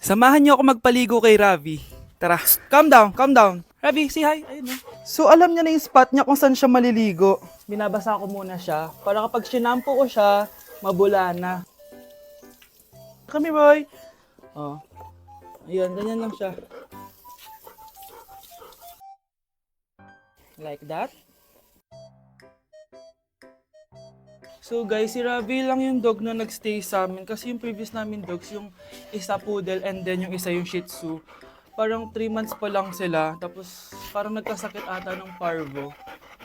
Samahan niyo ako magpaligo kay Ravi. Tara, calm down, calm down. Ravi, say hi. Ayun, oh. So alam niya na yung spot niya kung saan siya maliligo. Binabasa ko muna siya para kapag sinampo ko siya, mabula na. Kami, boy. Oh. Ayun, ganyan lang siya. Like that. So guys, si Ravi lang yung dog na nagstay sa amin kasi yung previous namin dogs, yung isa poodle and then yung isa yung shih tzu. Parang 3 months pa lang sila, tapos parang nagkasakit ata ng parvo.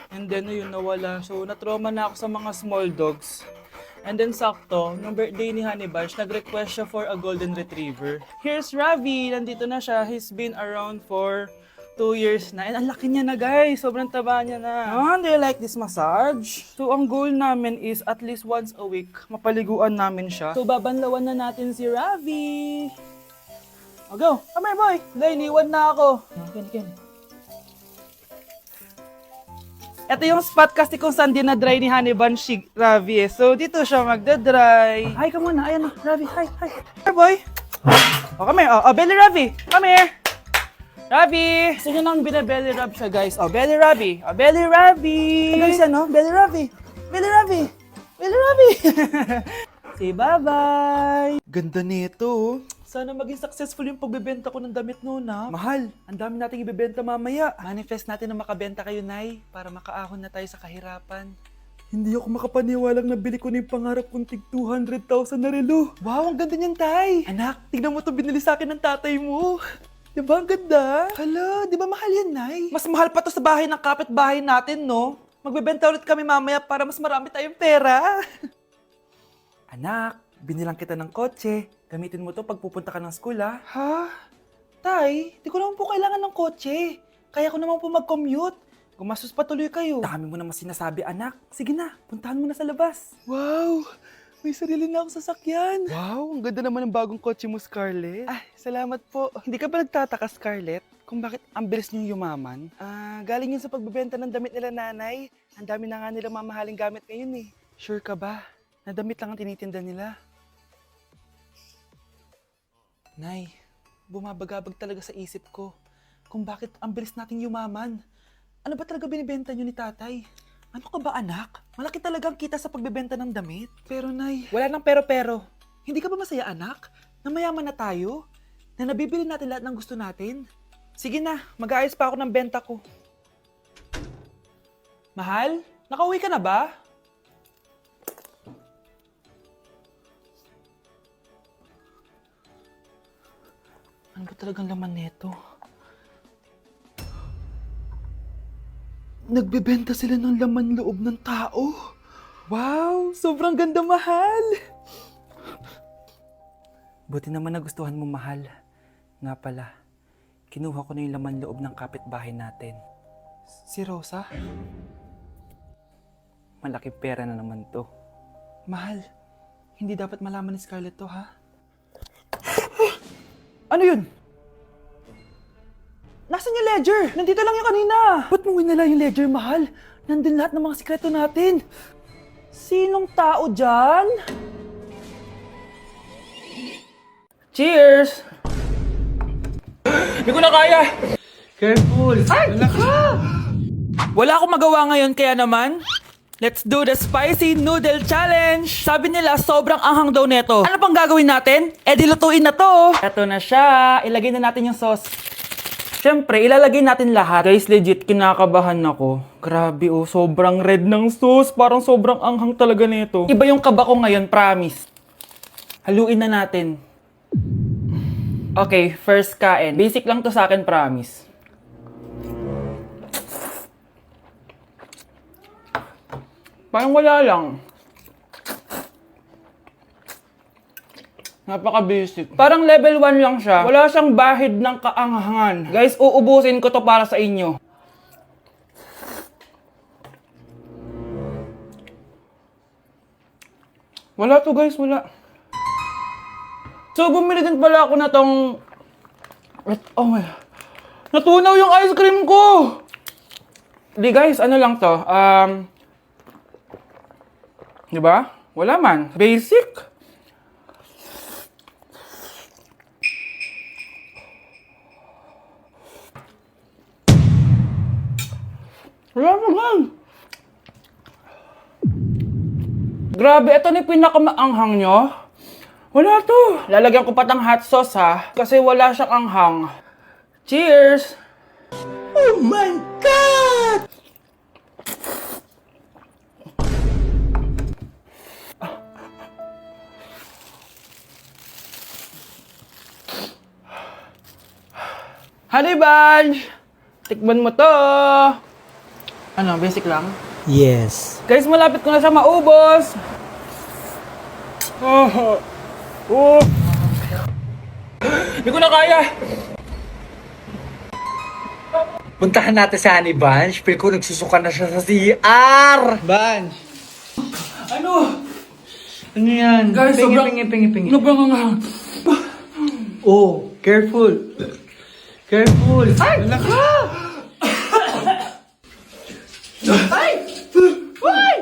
And then yun, nawala. So natrauma na ako sa mga small dogs. And then sakto, nung birthday ni Honey Bunch, nag-request siya for a golden retriever. Here's Ravi! Nandito na siya. He's been around for 2 years na. And ang laki niya na guys. Sobrang taba niya na. Oh, do you like this massage? So ang goal namin is at least once a week, mapaliguan namin siya. So babanlawan na natin si Ravi. Oh, go! Come here boy! Dahil iniwan na ako. Ken. Ito yung spot kasi kung saan dinadry ni Honey Bunch si Ravi eh. So dito siya magdadry. Hi ka muna. Ayan na. Ravi, hi. Here boy. Oh, come here. Oh, belly Ravi. Come here. Ravi! Gusto nyo nang binabelly rub siya, guys. Oh, belly Ravi. Oh, belly Ravi! Guys, ano? Belly Ravi. Belly Ravi. Belly Ravi. Say bye-bye. Ganda nito, oh. Sana maging successful yung pagbebenta ko ng damit noon, ha? Mahal, ang dami nating ibebenta mamaya. Manifest natin na makabenta kayo, Nay, para makaahon na tayo sa kahirapan. Hindi ako makapaniwalang nabili ko na yung pangarap kong tig 200,000 na relo. Wow, ang ganda niyan, Tay. Anak, tignan mo to binili sa akin ng tatay mo. Diba ang ganda? Hala, di ba mahal yan, Nay? Mas mahal pa to sa bahay ng kapitbahay natin, no? Magbebenta ulit kami mamaya para mas marami tayong pera. Anak, binilang kita ng kotse. Gamitin mo to pag pupunta ka ng school, ha? Ha? Tay, di ko naman po kailangan ng kotse. Kaya ko naman po mag-commute. Gumastos pa tuloy kayo. Dami mo naman sinasabi, anak. Sige na, puntahan mo na sa labas. Wow! May sarili na akong sasakyan. Wow, ang ganda naman ng bagong kotse mo, Scarlett. Ay, salamat po. Hindi ka ba nagtataka, Scarlett, kung bakit ang bilis niyong yumaman? Galing yun sa pagbebenta ng damit nila nanay. Ang dami na nga nila mamahaling gamit ngayon eh. Sure ka ba? Na damit lang ang tinitinda nila? Nay, bumabagabag talaga sa isip ko kung bakit ang bilis nating yumaman. Ano ba talaga binibenta niyo ni tatay? Ano ka ba anak? Malaki talagang kita sa pagbebenta ng damit. Pero Nay, wala nang pero-pero. Hindi ka ba masaya anak? Na mayaman na tayo? Na nabibili natin lahat ng gusto natin? Sige na, mag-aayos pa ako ng benta ko. Mahal, nakauwi ka na ba? Ano ba talagang laman neto? Nagbebenta sila ng laman loob ng tao. Wow! Sobrang ganda, mahal! Buti naman nagustuhan mo, mahal. Nga pala, kinuha ko na yung laman loob ng kapitbahay natin. Si Rosa? Malaking pera na naman to. Mahal, hindi dapat malaman ni Scarlett to, ha? Ano yun? Nasaan yung ledger? Nandito lang yung kanina. Ba't mo winala yung ledger, mahal? Nandun lahat ng mga sikreto natin. Sinong tao dyan? Cheers! Hindi ko na kaya! Careful! Ay! Wala akong magawa ngayon kaya naman, let's do the spicy noodle challenge! Sabi nila sobrang anghang daw neto. Ano pang gagawin natin? Eh dilutuin na to! Eto na siya. Ilagay na natin yung sauce. Siyempre, ilalagay natin lahat. Guys, legit, kinakabahan ako. Grabe oh, sobrang red ng sauce. Parang sobrang anghang talaga nito. Iba yung kaba ko ngayon, promise. Haluin na natin. Okay, first kain. Basic lang to sa akin, promise. Parang wala lang. Napaka-basic. Parang level 1 lang siya. Wala siyang bahid ng kaanghangan. Guys, uubusin ko to para sa inyo. Wala to guys, wala. So, bumili din pala ako na tong... Oh my... Natunaw yung ice cream ko! Di guys, ano lang to? Di ba? Wala man. Basic. Wala naman. Grabe, ito na yung pinakamaanghang nyo. Wala to. Lalagyan ko pa ng hot sauce ha. Kasi wala siyang anghang. Cheers! Oh my God! Honey Bunch! Tikman mo to! Ano, basic lang? Yes. Guys, malapit ko na siya maubos! Oh! Oh! Hindi ko na kaya! Puntahan natin si Honey Bunch. Feel ko nagsusuka na siya sa CR. Bunch! Ano? Ano yan? Guys, pingi. Sobrang anghang. Oh, careful. Careful. Ay! Ay! Ay!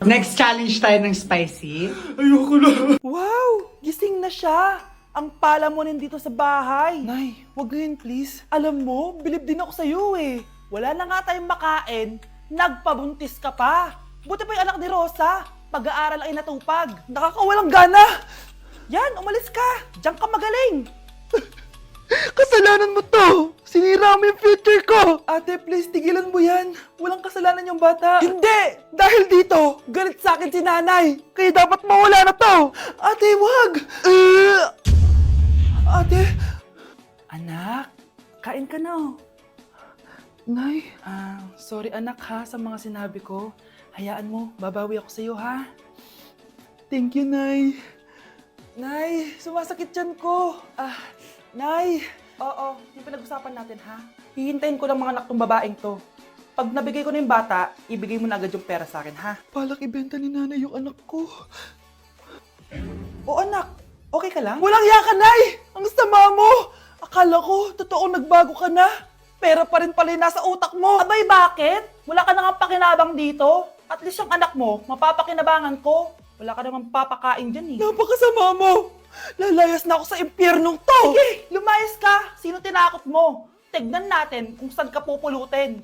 Next challenge tayo ng spicy. Ayoko na. Wow! Gising na siya. Ang pala mo nandito sa bahay. Nay, wag ngayon please. Alam mo, bilib din ako sa'yo eh. Wala na nga tayong makain, nagpabuntis ka pa. Buti pa yung anak ni Rosa. Pag-aaral ang inatupag. Nakakawalang gana. Yan, umalis ka. Diyan ka magaling. Kasalanan mo to! Sinira mo yung future ko! Ate, please, tigilan mo yan. Walang kasalanan yung bata. Hindi! Dahil dito, galit sa akin si nanay. Kaya dapat mawala na to! Ate, wag! Ate! Anak, kain ka na. Nay? Sorry anak ha sa mga sinabi ko. Hayaan mo, babawi ako sa'yo ha. Thank you, Nay. Nay, sumasakit yan ko. Nay! Oo, yung pinag-usapan natin ha. Hihintayin ko ng mga anak tong babaeng to. Pag nabigay ko na yung bata, ibigay mo na agad yung pera sa akin ha. Palak ibenta ni nanay yung anak ko. O anak, okay ka lang? Walang iya ka, Nay! Ang sama mo! Akala ko, totoong nagbago ka na. Pera pa rin pala yung nasa utak mo. Abay, bakit? Wala ka nang pakinabang dito. At least yung anak mo, mapapakinabangan ko. Wala ka namang papakain dyan eh. Napakasama mo! Lalayas na ako sa impyernong to! Sige, lumayas ka! Sino tinakot mo? Tignan natin kung saan ka pupulutin.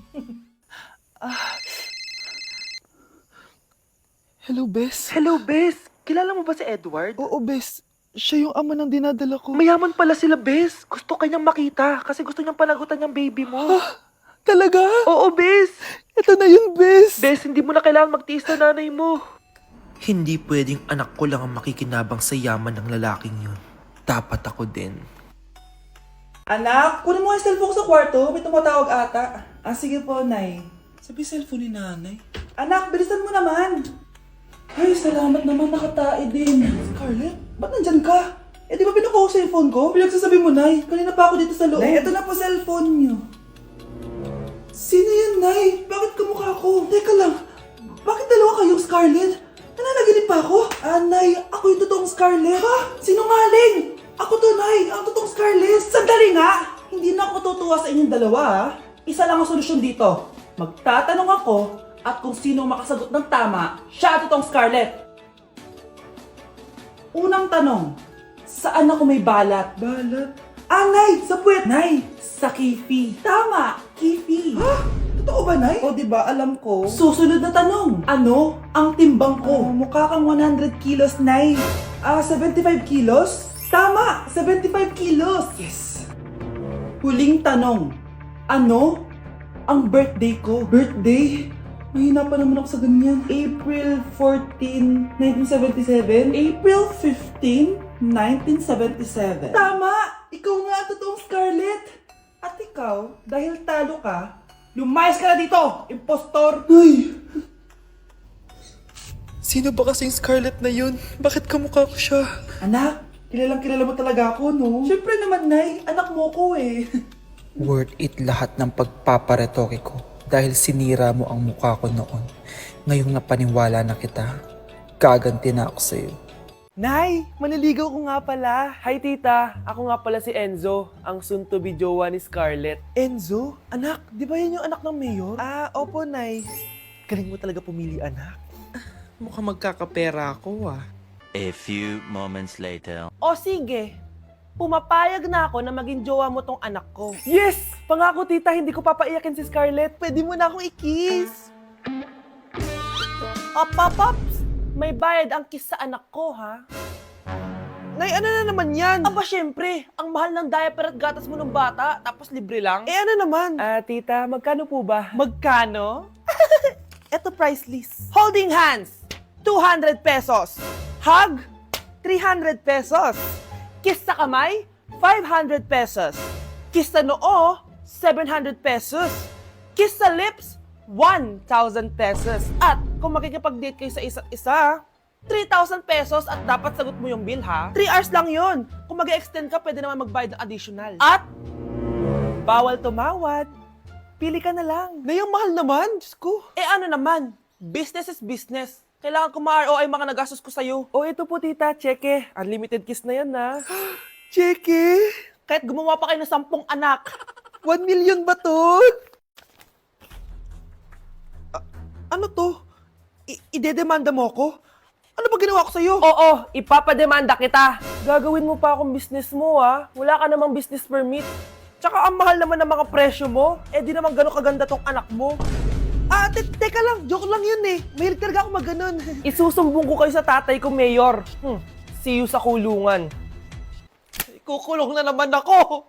Hello, Bes. Hello, Bes. Kilala mo ba si Edward? Oo, Bes. Siya yung ama ng dinadala ko. Mayaman pala sila, Bes. Gusto kanyang makita kasi gusto niyang panagutan yung baby mo. Talaga? Oo, Bes. Ito na yun, Bes. Bes, hindi mo na kailangan magtiis na nanay mo. Hindi pwedeng anak ko lang ang makikinabang sa yaman ng lalaking yun. Dapat ako din. Anak, kunin mo yung cellphone ko sa kwarto. May tumatawag ata. Sige po, Nay. Sabi cellphone ni nanay. Anak, bilisan mo naman. Ay, salamat naman. Nakatae din. Scarlett, ba't nandyan ka? Eh, di ba pinukuha ko sa phone ko? Pinagsasabi mo, Nay. Kanina pa ako dito sa loob. Nay, ito na po cellphone niyo. Sino yan, Nay? Bakit kamukha ko? Teka lang. Bakit dalawa kayong Scarlett? Nananaginip pa ako? Nay, ako yung totoong Scarlett. Ha? Sinungaling! Ako to, Nay. Ang totoong Scarlett. Sandali nga! Hindi na ako tutuwa sa inyong dalawa, ha? Isa lang ang solusyon dito. Magtatanong ako at kung sino ang makasagot ng tama, siya ang totoong Scarlett. Unang tanong, saan ako may balat? Balat? Nay! Sa puwet! Nay! Sa kifi. Tama! Kifi. Ha? Totoo ba, Nay? O, diba, alam ko. Susunod na tanong. Ano ang timbang ko? Mukha kang 100 kilos, Nay. 75 kilos? Tama! 75 kilos! Yes! Huling tanong. Ano ang birthday ko? Birthday? Mahina pa naman ako sa ganyan. April 14, 1977? April 15, 1977. Tama! Ikaw nga ang totoong Scarlett! At ikaw, dahil talo ka, lumayas ka na dito, impostor! Ay! Sino ba kasing Scarlett na yun? Bakit kamukha ko siya? Anak, kilalang kilala mo talaga ako, no? Siyempre naman, Nay. Anak mo ko eh. Worth it lahat ng pagpaparetoke ko dahil sinira mo ang mukha ko noon. Ngayong napaniwala na kita, gaganti na ako sa'yo. Nay, maniligaw ko nga pala. Hi tita, ako nga pala si Enzo, ang soon-to-be jowa ni Scarlett. Enzo? Anak, di ba yan yung anak ng mayor? Opo, Nay. Galing mo talaga pumili, anak. Mukhang magkakapera ako A few moments later. O sige, pumapayag na ako na maging jowa mo tong anak ko. Yes! Pangako, tita, hindi ko papaiyakin si Scarlett. Pwede mo na akong i-kiss. Pops! May bayad ang kiss sa anak ko, ha? Nay, ano na naman yan? Aba, syempre. Ang mahal ng diaper at gatas mo ng bata, tapos libre lang. Eh, ano naman? Tita, magkano po ba? Magkano? Eto price list. Holding hands, 200 pesos. Hug, 300 pesos. Kiss sa kamay, 500 pesos. Kiss sa noo, 700 pesos. Kiss sa lips, 1,000 pesos. At kung makikipag-date kayo sa isa't isa, 3,000 pesos at dapat sagot mo yung bill, ha? 3 hours lang yun. Kung mag-extend ka, pwede naman magbayad ng additional. At bawal tumawad. Pili ka na lang. Nay, ang mahal naman. Diyos ko. Eh ano naman, business is business. Kailangan ko ma-ROI mga nagastos ko sa'yo. O, ito po, tita. Cheque. Unlimited kiss na yan, na. Cheque? Kahit gumawa pa kayo ng 10 anak. 1 million ba to? Ano to? Idedemanda mo ako? Ano ba ginawa ko sa'yo? Oo, ipapademanda kita. Gagawin mo pa akong business mo, ha? Wala ka namang business permit. Tsaka ang mahal naman ng mga presyo mo. Eh, di naman gano'ng kaganda tong anak mo. Teka lang. Joke lang yun eh. Mahilig talaga ako maganon. Isusumbong ko kayo sa tatay ko, Mayor. See you sa kulungan. Kukulong na naman ako.